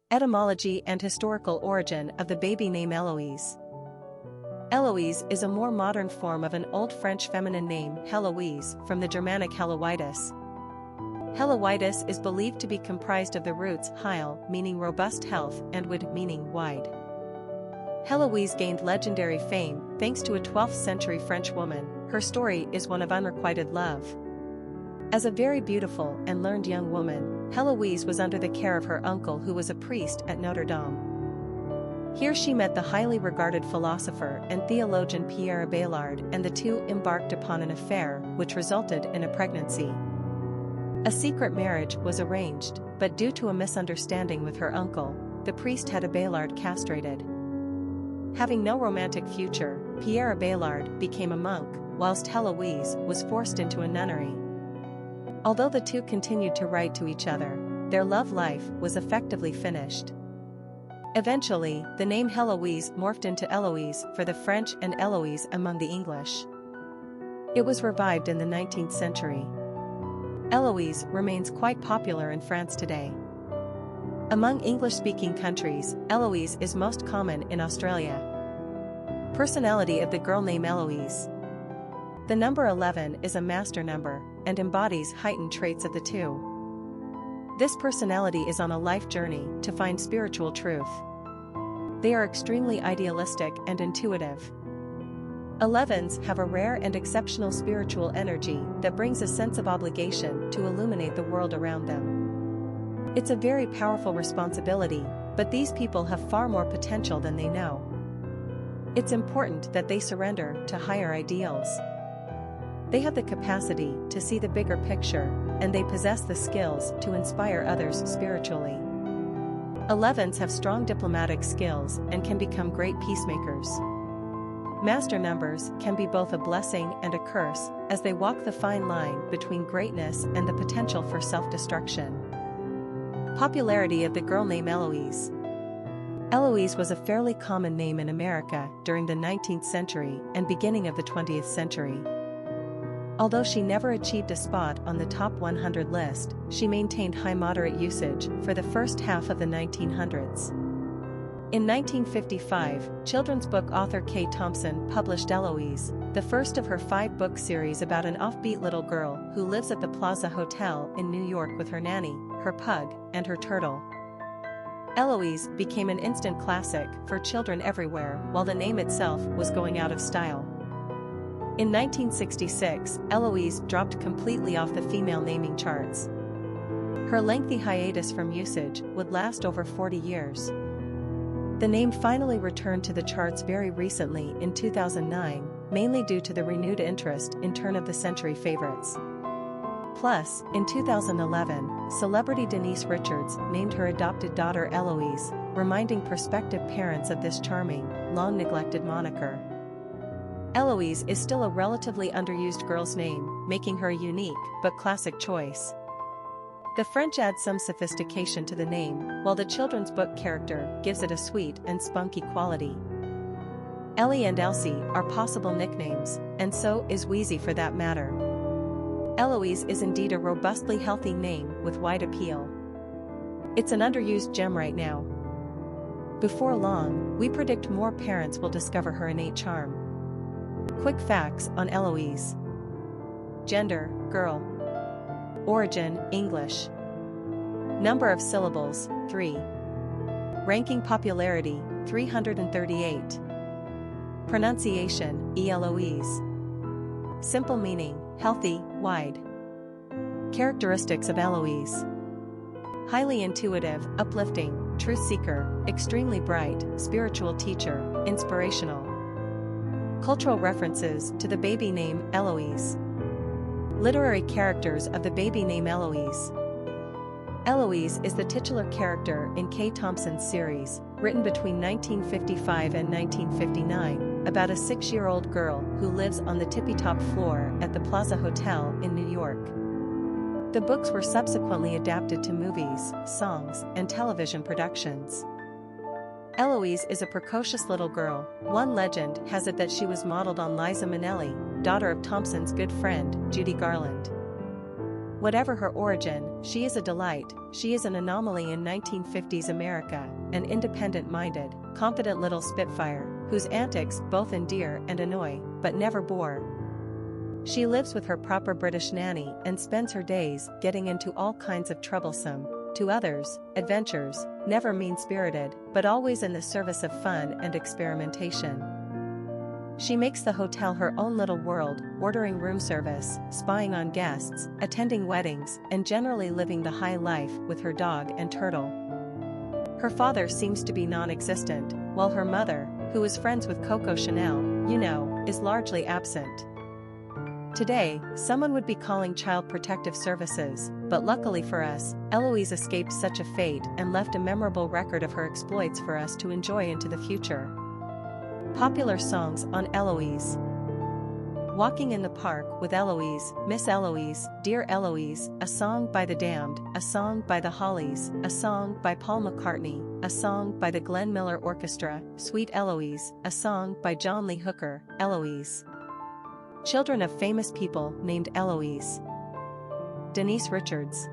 Etymology and historical origin of the baby name Héloïse. Éloïse is a more modern form of an Old French feminine name Héloïse from the Germanic Helewidis. Helewidis is believed to be comprised of the roots heil, meaning robust health, and wid, meaning wide. Héloïse gained legendary fame thanks to a 12th century French woman. Her story is one of unrequited love. As a very beautiful and learned young woman, Héloïse was under the care of her uncle, who was a priest at Notre Dame. Here she met the highly regarded philosopher and theologian Pierre Abélard, and the two embarked upon an affair which resulted in a pregnancy. A secret marriage was arranged, but due to a misunderstanding with her uncle, the priest had Abélard castrated. Having no romantic future, Pierre Abélard became a monk, whilst Héloïse was forced into a nunnery. Although the two continued to write to each other, their love life was effectively finished. Eventually, the name Héloïse morphed into Éloïse for the French and Héloïse among the English. It was revived in the 19th century. Éloïse remains quite popular in France today. Among English-speaking countries, Éloïse is most common in Australia. Personality of the girl name Éloïse. The number 11 is a master number, and embodies heightened traits of the two. This personality is on a life journey to find spiritual truth. They are extremely idealistic and intuitive. 11s have a rare and exceptional spiritual energy that brings a sense of obligation to illuminate the world around them. It's a very powerful responsibility, but these people have far more potential than they know. It's important that they surrender to higher ideals. They have the capacity to see the bigger picture, and they possess the skills to inspire others spiritually. 11s have strong diplomatic skills and can become great peacemakers. Master numbers can be both a blessing and a curse, as they walk the fine line between greatness and the potential for self-destruction. Popularity of the girl name Héloïse. Héloïse was a fairly common name in America during the 19th century and beginning of the 20th century. Although she never achieved a spot on the top 100 list, she maintained high moderate usage for the first half of the 1900s. In 1955, children's book author Kay Thompson published Héloïse, the first of her 5-book series about an offbeat little girl who lives at the Plaza Hotel in New York with her nanny, her pug, and her turtle. Héloïse became an instant classic for children everywhere, while the name itself was going out of style. In 1966, Héloïse dropped completely off the female naming charts. Her lengthy hiatus from usage would last over 40 years. The name finally returned to the charts very recently in 2009, mainly due to the renewed interest in turn-of-the-century favorites. Plus, in 2011, celebrity Denise Richards named her adopted daughter Héloïse, reminding prospective parents of this charming, long-neglected moniker. Héloïse is still a relatively underused girl's name, making her a unique but classic choice. The French add some sophistication to the name, while the children's book character gives it a sweet and spunky quality. Ellie and Elsie are possible nicknames, and so is Wheezy for that matter. Héloïse is indeed a robustly healthy name with wide appeal. It's an underused gem right now. Before long, we predict more parents will discover her innate charm. Quick facts on Héloïse. Gender, girl. Origin, English. Number of syllables, 3. Ranking popularity, 338. Pronunciation, Héloïse. Simple meaning, healthy, wide. Characteristics of Héloïse. Highly intuitive, uplifting, truth seeker, extremely bright, spiritual teacher, inspirational. Cultural references to the baby name Héloïse. Literary characters of the baby name Héloïse. Héloïse is the titular character in Kay Thompson's series, written between 1955 and 1959, about a 6-year-old girl who lives on the tippy-top floor at the Plaza Hotel in New York. The books were subsequently adapted to movies, songs, and television productions. Héloïse is a precocious little girl. One legend has it that she was modeled on Liza Minnelli, daughter of Thompson's good friend, Judy Garland. Whatever her origin, she is a delight. She is an anomaly in 1950s America, an independent-minded, confident little spitfire, whose antics both endear and annoy, but never bore. She lives with her proper British nanny and spends her days getting into all kinds of troublesome, to others, adventures, never mean-spirited, but always in the service of fun and experimentation. She makes the hotel her own little world, ordering room service, spying on guests, attending weddings, and generally living the high life with her dog and turtle. Her father seems to be non-existent, while her mother, who is friends with Coco Chanel, is largely absent. Today, someone would be calling Child Protective Services, but luckily for us, Héloïse escaped such a fate and left a memorable record of her exploits for us to enjoy into the future. Popular songs on Héloïse. Walking in the Park with Héloïse, Miss Héloïse, Dear Héloïse, a song by the Damned, a song by the Hollies, a song by Paul McCartney, a song by the Glenn Miller Orchestra, Sweet Héloïse, a song by John Lee Hooker, Héloïse. Children of famous people named Héloïse. Denise Richards.